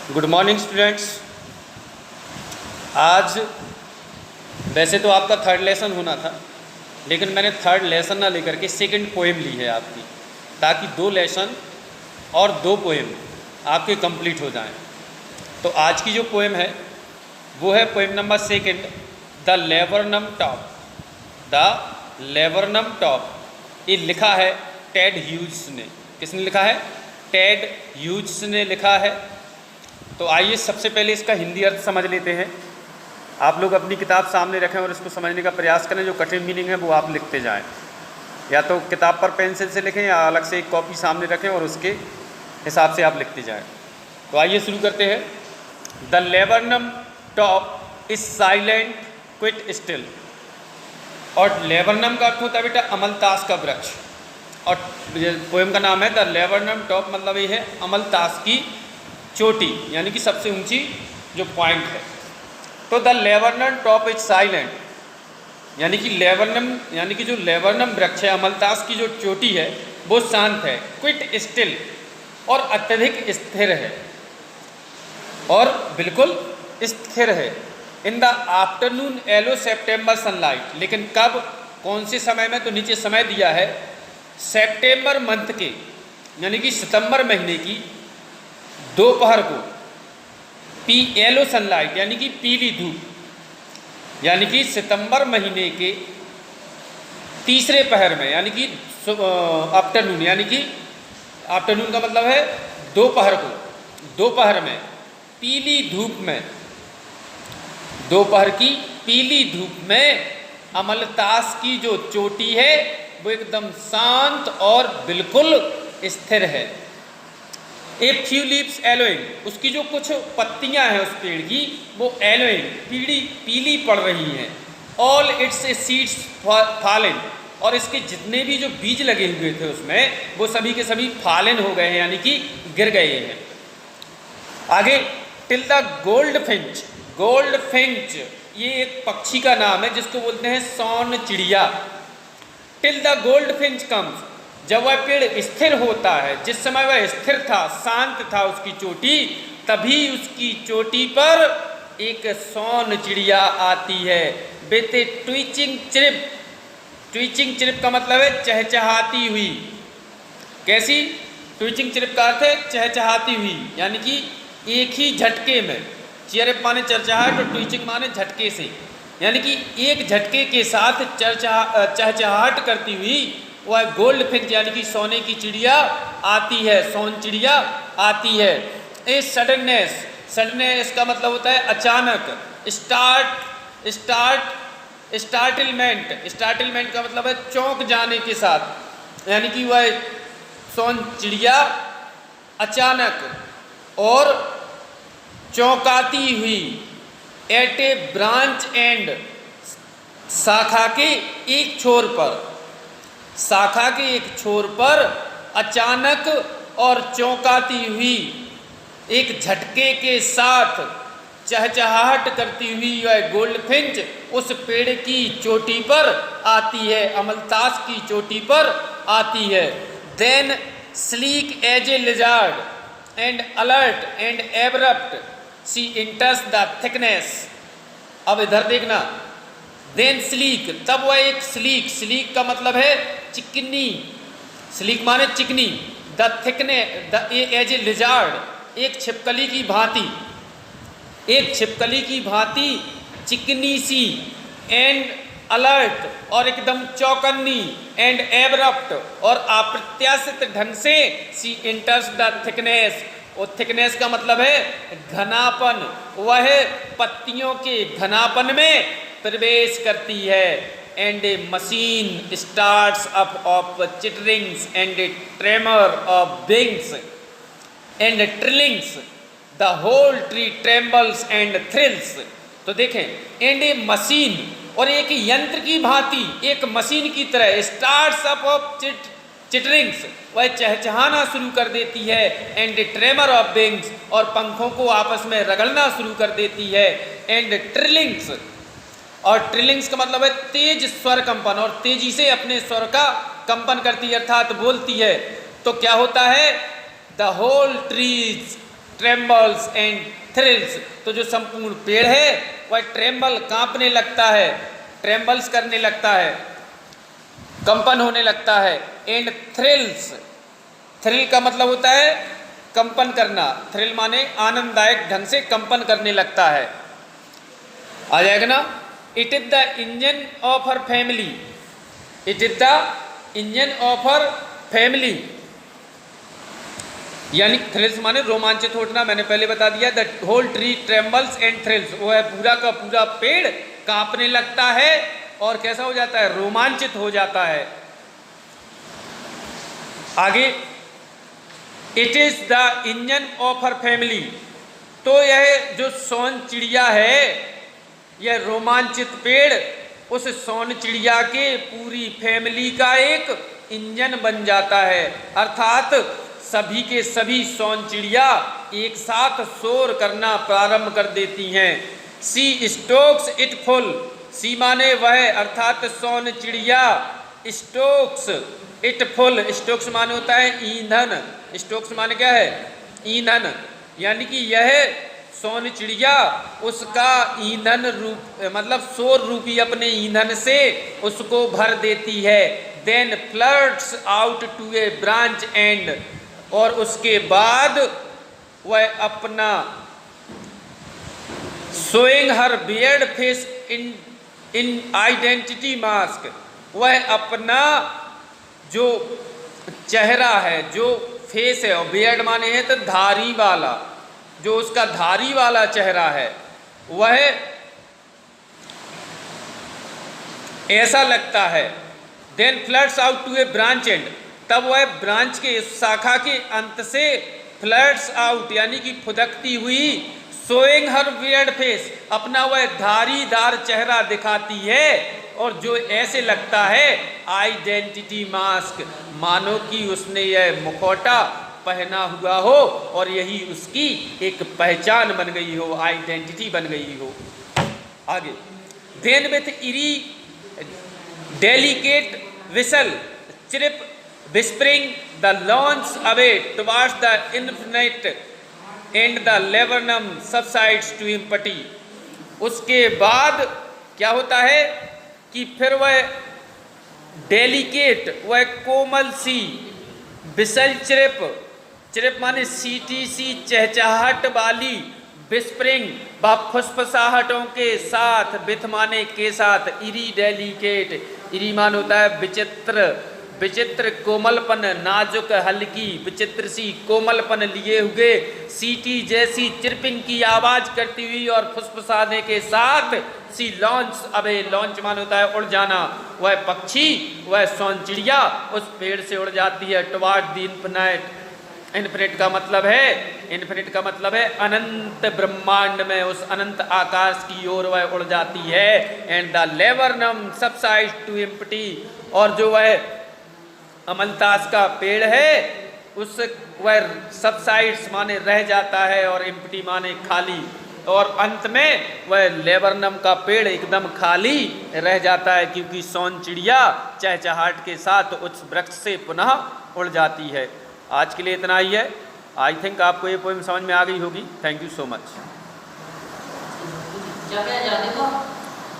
Good morning students. आज वैसे तो आपका थर्ड लेसन होना था, लेकिन मैंने थर्ड लेसन ना लेकर के सेकंड पोएम ली है आपकी, ताकि 2 लेसन और 2 पोएम आपके कंप्लीट हो जाएं। तो आज की जो पोएम है वो है poem number 2, the laburnum top. The laburnum top, ये लिखा है टेड ह्यूज ने। किसने लिखा है? टेड ह्यूज ने लिखा है। तो आइए सबसे पहले इसका हिंदी अर्थ समझ लेते हैं। आप लोग अपनी किताब सामने रखें और इसको समझने का प्रयास करें। जो कठिन मीनिंग है वो आप लिखते जाएं, या तो किताब पर पेंसिल से लिखें या अलग से एक कॉपी सामने रखें और उसके हिसाब से आप लिखते जाएं। तो आइए शुरू करते हैं। The laburnum top is silent quit still. और लेबरनम का अर्थ होता है बेटा अमलतास का वृक्ष, और पोएम का नाम है द लेबरनम टॉप, मतलब ये है अमलतास की चोटी, यानी कि सबसे ऊंची जो पॉइंट है। तो the laburnum top is silent, यानी कि लेबरनम, यानी कि जो लेबरनम वृक्ष है, अमलतास की जो चोटी है, वो शांत है, क्विट स्टिल, और अत्यधिक स्थिर है, और बिल्कुल स्थिर है। In the afternoon yellow September sunlight, लेकिन कब, कौन से समय में? तो नीचे समय दिया है सेप्टेम्बर मंथ के, यानी कि सितंबर महीने की दोपहर को, येलो सनलाइट यानी कि पीली धूप, यानी कि सितंबर महीने के तीसरे पहर में, यानी कि आफ्टरनून, यानी कि आफ्टरनून का मतलब है दोपहर को, दोपहर में पीली धूप में, दोपहर की पीली धूप में अमलतास की जो चोटी है वो एकदम शांत और बिल्कुल स्थिर है। ए फ्यू लीव्स एलोइंग, उसकी जो कुछ पत्तियां हैं उस पेड़ की वो एलोइंग, पीली पड़ रही हैं। ऑल इट्स सीड्स फॉलन, और इसके जितने भी जो बीज लगे हुए थे उसमें वो सभी के सभी फॉलन हो गए हैं, यानी कि गिर गए हैं। आगे, till the gold Finch, gold Finch ये एक पक्षी का नाम है जिसको बोलते हैं सोन चिड़िया। Till the gold Finch comes, जब वह पेड़ स्थिर होता है, जिस समय वह स्थिर था, शांत था उसकी चोटी, तभी उसकी चोटी पर एक सोन चिड़िया आती है विथ ए ट्वीचिंग चिरिप। ट्वीचिंग चिरिप का मतलब है चहचहाती हुई। कैसी? ट्वीचिंग चिरिप का अर्थ है चहचहाती हुई, यानी कि एक ही झटके में। चिरिप माने चहचहाहट और ट्वीचिंग माने झटके से, यानी कि एक झटके के साथ चहचहाहट करती हुई वह गोल्ड फिंच यानी कि सोने की चिड़िया आती है, सोन चिड़िया आती है। ए सडननेस, सडननेस का मतलब होता है अचानक। स्टार्टलमेंट, स्टार्टलमेंट का मतलब है चौंक जाने के साथ, यानी कि वह सोन चिड़िया अचानक और चौंकाती हुई। एट ए ब्रांच एंड, शाखा के एक छोर पर, शाखा के एक छोर पर अचानक और चौंकाती हुई, एक झटके के साथ चहचहाहट करती हुई वह गोल्ड फिंच उस पेड़ की चोटी पर आती है, अमलतास की चोटी पर आती है। Then sleek as a lizard and alert and abrupt she enters the thickness. अब इधर देखना, देन स्लीक, तब वह एक स्लीक, स्लीक का मतलब है चिकनी, स्लीक माने चिकनी। द थिकने, द एज ए लिजार्ड, एक छिपकली की भांति, एक छिपकली की भांति चिकनी सी, एंड अलर्ट और एकदम चौकन्नी, एंड एब्रप्ट और अप्रत्याशित ढंग से, सी इंटर्स द थिकनेस, और थिकनेस का मतलब है घनापन, वह पत्तियों के घनापन में प्रवेश करती है। And a machine starts up of chitterings and a tremor of wings and trillings, the whole tree trembles and thrills. तो देखें, एंड ए मशीन, और एक यंत्र की भांति, एक मशीन की तरह, स्टार्ट्स अप ऑफ चिटरिंग्स, वह चहचहाना शुरू कर देती है। एंड ट्रेमर ऑफ विंग्स, और पंखों को आपस में रगड़ना शुरू कर देती है। एंड ट्रिलिंग्स, और ट्रिलिंग्स का मतलब है तेज स्वर कंपन, और तेजी से अपने स्वर का कंपन करती है, अर्थात बोलती है। तो क्या होता है? The whole trees trembles and thrills. तो जो संपूर्ण पेड़ है वह ट्रेम्बल, कांपने लगता है, ट्रेम्बल्स करने लगता है, कंपन होने लगता है। एंड थ्रिल्स, थ्रिल का मतलब होता है कंपन करना, थ्रिल माने आनंददायक ढंग से कंपन करने लगता है। आ जाएगा ना। It is the engine of her family, it is the engine of her family, यानी थ्रिल्स माने रोमांचित होना, मैंने पहले बता दिया। The whole tree trembles and thrills, वो है पूरा का पूरा पेड़ कांपने लगता है और कैसा हो जाता है, रोमांचित हो जाता है। आगे, it is the engine of her family, तो यह जो सोन चिड़िया है, यह रोमांचित पेड़ उस सोन चिड़िया के पूरी फैमिली का एक इंजन बन जाता है। अर्थात सभी के सभी सोन चिड़िया एक साथ शोर करना प्रारंभ कर देती हैं। सी स्टोक्स इट फुल, सी माने वह अर्थात सोन चिड़िया, स्टोक्स इट फुल, स्टोक्स माने होता है ईंधन, स्टोक्स माने क्या है, ईंधन, यानी कि यह सोन चिड़िया उसका ईंधन रूप मतलब शोर रूपी अपने ईंधन से उसको भर देती है। Then flirts out to a branch and, और उसके बाद वह अपना showing her beard face in identity mask, वह अपना जो चेहरा है, जो फेस है, और बियर्ड माने है तो धारी वाला, जो उसका धारी वाला चेहरा है, वह ऐसा लगता है। Then floods out to a branch end, तब वह ब्रांच के शाखा के अंत से फ्लड्स आउट यानी कि फुदकती हुई, शोइंग हर वियर्ड फेस, अपना वह धारीदार चेहरा दिखाती है, और जो ऐसे लगता है आइडेंटिटी मास्क, मानो कि उसने यह मुखौटा पहना हुआ हो और यही उसकी एक पहचान बन गई हो, आइडेंटिटी बन गई हो। आगे, then with eri delicate whistle chip whispering the launch away towards the infinite and the laburnum subsides to empty। उसके बाद क्या होता है कि फिर वह डेलिकेट, वह कोमल सी, विसल चिप, चिप माने सीटी सी चहचहाहट वाली, विस्प्रिंग व फुसफुसाहटों के साथ, विथ माने के साथ, इरी डेलिकेट, इरी मान होता है विचित्र, विचित्र कोमलपन, नाजुक हल्की विचित्र सी कोमलपन लिए हुए, सीटी जैसी चिरपिंग की आवाज करती हुई और फुसफुसाने के साथ, सी लॉन्च अबे, लॉन्च मान होता है उड़ जाना, वह पक्षी, वह सोन चिड़िया उस पेड़ से उड़ जाती है। टुवार्ड द इन्फिनिट, इन्फिनिट का मतलब है, इन्फिनिट का मतलब है अनंत ब्रह्मांड में, उस अनंत आकाश की ओर वह उड़ जाती है। And the laburnum subside to empty, और जो वह अमलतास का पेड़ है उस वह सबसाइड्स माने रह जाता है, और एम्प्टी माने खाली, और अंत में वह लेबरनम का पेड़ एकदम खाली रह जाता है, क्योंकि सोन चिड़िया चहचहाट के साथ उस वृक्ष से पुनः उड़ जाती है। आज के लिए इतना ही है। आई थिंक आपको ये पोएम समझ में आ गई होगी। Thank you so much.